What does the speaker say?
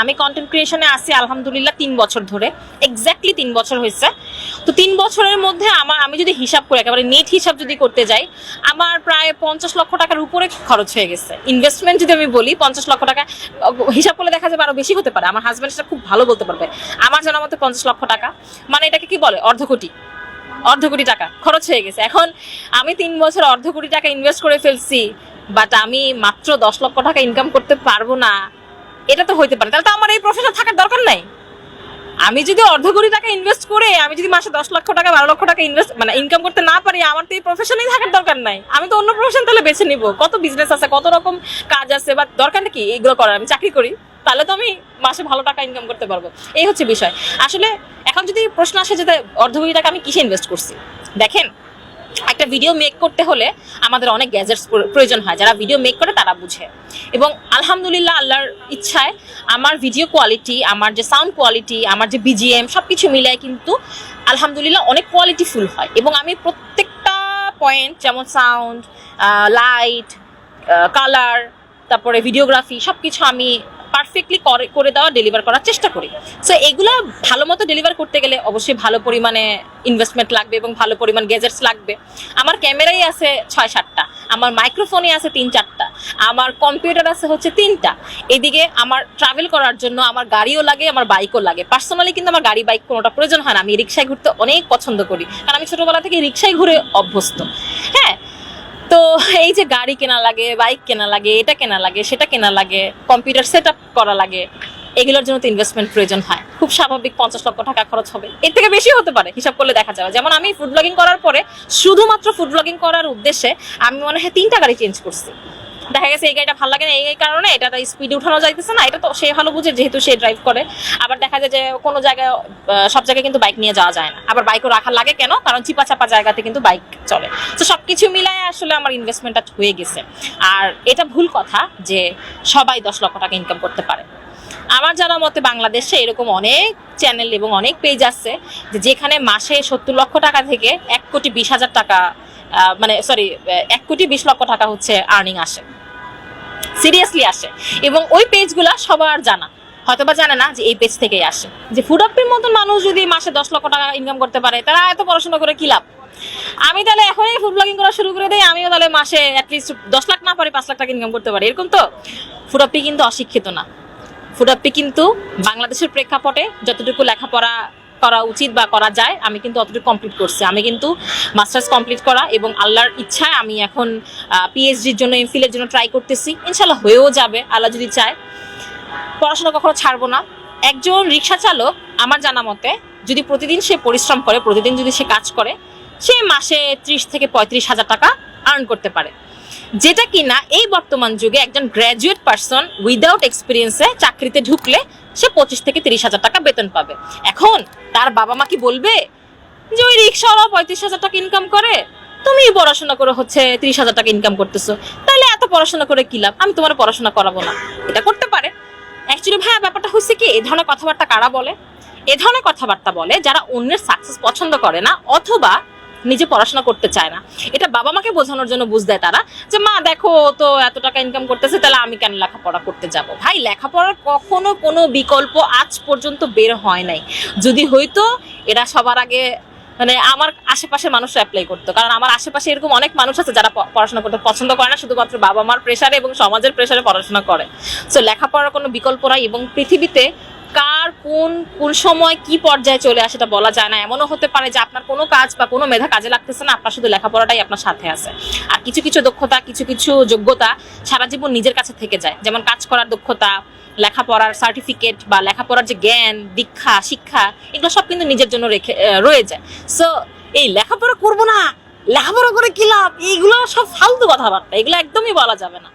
আমি কন্টেন্ট ক্রিয়েশনে আছি আলহামদুলিল্লাহ 3 বছর ধরে, এক্স্যাক্টলি 3 বছর হয়েছে। তো 3 বছরের মধ্যে আমি যদি হিসাব করে একেবারে নেট হিসাব যদি করতে যাই, আমার প্রায় 50 লক্ষ টাকার উপরে খরচ হয়ে গেছে। ইনভেস্টমেন্ট যদি আমি বলি 50 লক্ষ টাকা, হিসাব করলে দেখা যাবে আরো বেশি হতে পারে। আমার হাজব্যান্ড সেটা খুব ভালো বলতে পারবে। আমার জানা মতে 50 লক্ষ টাকা, মানে এটাকে কি বলে, অর্ধ কোটি টাকা খরচ হয়ে গেছে। এখন আমি 3 বছর অর্ধ কোটি টাকা ইনভেস্ট করে ফেলছি, বাট আমি মাত্র 10 লক্ষ টাকা ইনকাম করতে পারবো না, এটা তো হইতে পারে। তাহলে তো আমার এই প্রফেশন থাকার দরকার নাই। আমি যদি অর্ধ কোটি টাকা ইনভেস্ট করে আমি যদি মাসে 10 লক্ষ টাকা 12 লক্ষ টাকা ইনকাম করতে না পারি, আমার তো এই প্রফেশনেই থাকার দরকার নাই। আমি তো অন্য প্রফেশন তাহলে বেছে নিব। কত বিজনেস আছে, কত রকম কাজ আছে, বা দরকার কি এগুলো করার? আমি চাকরি করি, তাহলে তো আমি মাসে ভালো টাকা ইনকাম করতে পারবো। এই হচ্ছে বিষয়। আসলে এখন যদি প্রশ্ন আসে যে অর্ধ কোটি টাকা আমি কিসে ইনভেস্ট করছি, দেখেন, একটা ভিডিও মেক করতে হলে আমাদের অনেক গ্যাজেটস প্রয়োজন হয়। যারা ভিডিও মেক করে তারা বুঝে। এবং আলহামদুলিল্লাহ আল্লাহর ইচ্ছায় আমার ভিডিও কোয়ালিটি, আমার যে সাউন্ড কোয়ালিটি, আমার যে বিজিএম সবকিছু মিলায় কিন্তু আলহামদুলিল্লাহ অনেক কোয়ালিটিফুল হয়। এবং আমি প্রত্যেকটা পয়েন্ট, যেমন সাউন্ড, লাইট, কালার, তারপরে ভিডিওগ্রাফি, সবকিছু আমি পারফেক্টলি করে দেওয়া, ডেলিভার করার চেষ্টা করি। সো এগুলো ভালো মতো ডেলিভার করতে গেলে অবশ্যই ভালো পরিমাণে ইনভেস্টমেন্ট লাগবে এবং ভালো পরিমাণ গ্যাজেটস লাগবে। আমার ক্যামেরাই আছে 6-7টা, আমার মাইক্রোফোনই আছে 3-4টা, আমার কম্পিউটার আছে হচ্ছে 3টা। এদিকে আমার ট্রাভেল করার জন্য আমার গাড়িও লাগে, আমার বাইকও লাগে। পার্সোনালি কিন্তু আমার গাড়ি বাইক কোনোটা প্রয়োজন হয় না। আমি রিক্সায় ঘুরতে অনেক পছন্দ করি, কারণ আমি ছোটবেলা থেকে রিক্সায় ঘুরে অভ্যস্ত। হ্যাঁ, তো এই যে গাড়ি কেনা লাগে, বাইক কেনা লাগে, এটা কেনা লাগে, সেটা কেনা লাগে, কম্পিউটার সেট আপ করা লাগে, এগুলোর জন্য তো ইনভেস্টমেন্ট প্রয়োজন হয়। খুব স্বাভাবিক 50 লক্ষ টাকা খরচ হবে, এর থেকে বেশি হতে পারে হিসাব করলে দেখা যাবে। যেমন আমি ফুড ব্লগিং করার পরে, শুধুমাত্র ফুড ব্লগিং করার উদ্দেশ্যে আমি মনে হয় 3টা গাড়ি চেঞ্জ করছি। দেখা গেছে এই গাড়িটা ভালো লাগে না এই কারণে, এটা স্পিডে উঠানো যাইতেছে না, এটা তো সে ভালো বুঝে যেহেতু সে ড্রাইভ করে। আবার দেখা যায় যে কোনো জায়গায়, সব জায়গায় কিন্তু বাইক নিয়ে যাওয়া যায় না। আবার বাইকও রাখা লাগে কেন? কারণ চিপা চাপা জায়গাতে কিন্তু বাইক চলে। তো সবকিছু মিলায় আসলে আমার ইনভেস্টমেন্টটা হয়ে গেছে। আর এটা ভুল কথা যে সবাই 10 লক্ষ টাকা ইনকাম করতে পারে। আমার জানা মতে বাংলাদেশে এরকম অনেক চ্যানেল এবং অনেক পেজ আছে যেখানে মাসে 70 লক্ষ টাকা থেকে 1,20,000 টাকা, 1,20 লক্ষ টাকা হচ্ছে আর্নিং আসে, সিরিয়াসলি আসে। এবং ওই পেজগুলা সবার জানা, হয়তোবা জানে না যে এই পেজ থেকেই আসে। যে ফুড আপের মতন মানুষ যদি মাসে 10 লক্ষ টাকা ইনকাম করতে পারে, তারা এত পড়াশোনা করে কি লাভ? আমি তাহলে এখনই ফুড ব্লগিং করা শুরু করে দেই, আমিও তাহলে মাসে অ্যাটলিস্ট 10 লাখ না পারি 5 লাখ টাকা ইনকাম করতে পারি, এরকম তো। ফুড আপি কিন্তু অশিক্ষিত না। ফুড আপি কিন্তু বাংলাদেশের প্রেক্ষাপটে যতটুকু লেখাপড়া করা উচিত বা করা যায়, আমি কিন্তু অতটুকু কমপ্লিট করছি। আমি কিন্তু মাস্টার্স কমপ্লিট করা, এবং আল্লাহর ইচ্ছায় আমি এখন পিএইচডির জন্য, এমফিলের জন্য ট্রাই করতেছি। ইনশাল্লাহ হয়েও যাবে আল্লাহ যদি চায়। পড়াশোনা কখনো ছাড়বো না। একজন রিক্সা চালক আমার জানা মতে যদি প্রতিদিন সে পরিশ্রম করে, প্রতিদিন যদি সে কাজ করে, সে মাসে 30 থেকে 35,000 টাকা আর্ন করতে পারে। যেটা কিনা এই বর্তমান যুগে একজন গ্র্যাজুয়েট পারসন উইদাউট এক্সপিরিয়েন্সে চাকরিতে ঢুকলে সে 25 থেকে 30,000 টাকা বেতন পাবে। এখন তার বাবা মা কি বলবে যে ওই রিক্সাওয়ালা 35,000 টাকা ইনকাম করে, তুমি পড়াশোনা করে হচ্ছে 30,000 টাকা ইনকাম করতেছো, তাহলে এত পড়াশোনা করে কি লাভ, আমি তোমার পড়াশোনা করাবো না? এটা করতে পারে। অ্যাকচুয়ালি ভাইয়া ব্যাপারটা হচ্ছে কি, এই ধরনের কথাবার্তা কারা বলে? এ ধরনের কথাবার্তা বলে যারা অন্যের সাকসেস পছন্দ করে না, অথবা নিজে পড়াশোনা করতে চায় না। এটা বাবা মাকে বোঝানোর জন্য বুঝ দেয় তারা, যে মা দেখো তো এত টাকা ইনকাম করতেছে, তাহলে আমি কেন লেখাপড়া করতে যাব? ভাই, লেখাপড়ার কখনো কোনো বিকল্প আজ পর্যন্ত বের হয় নাই। যদি হইতো এরা সবার আগে আমার আশেপাশের মানুষরা অ্যাপ্লাই করতো, কারণ আমার আশেপাশে এরকম অনেক মানুষ আছে যারা পড়াশোনা করতে পছন্দ করে না, শুধুমাত্র বাবা মার প্রেশারে এবং সমাজের প্রেশারে পড়াশোনা করে। সো লেখাপড়ার কোনো বিকল্প নাই। এবং পৃথিবীতে কার কোন সময় কি পর্যায়ে চলে আসে এটা বলা যায় না। এমনও হতে পারে যে আপনার কোনো কাজ বা কোনো মেধা কাজে লাগতেছে না, আপনার শুধু লেখাপড়াটাই আপনার সাথে আছে। আর কিছু কিছু দক্ষতা, কিছু কিছু যোগ্যতা সারা জীবন নিজের কাছে থেকে যায়। যেমন কাজ করার দক্ষতা, লেখাপড়ার সার্টিফিকেট বা লেখাপড়ার যে জ্ঞান, দীক্ষা, শিক্ষা, এগুলো সব কিন্তু নিজের জন্য রয়ে যায়। সো এই লেখাপড়া করবো না, লেখাপড়া করে কি লাভ, এইগুলো সব ফালতু কথাবার্তা, এগুলো একদমই বলা যাবে না।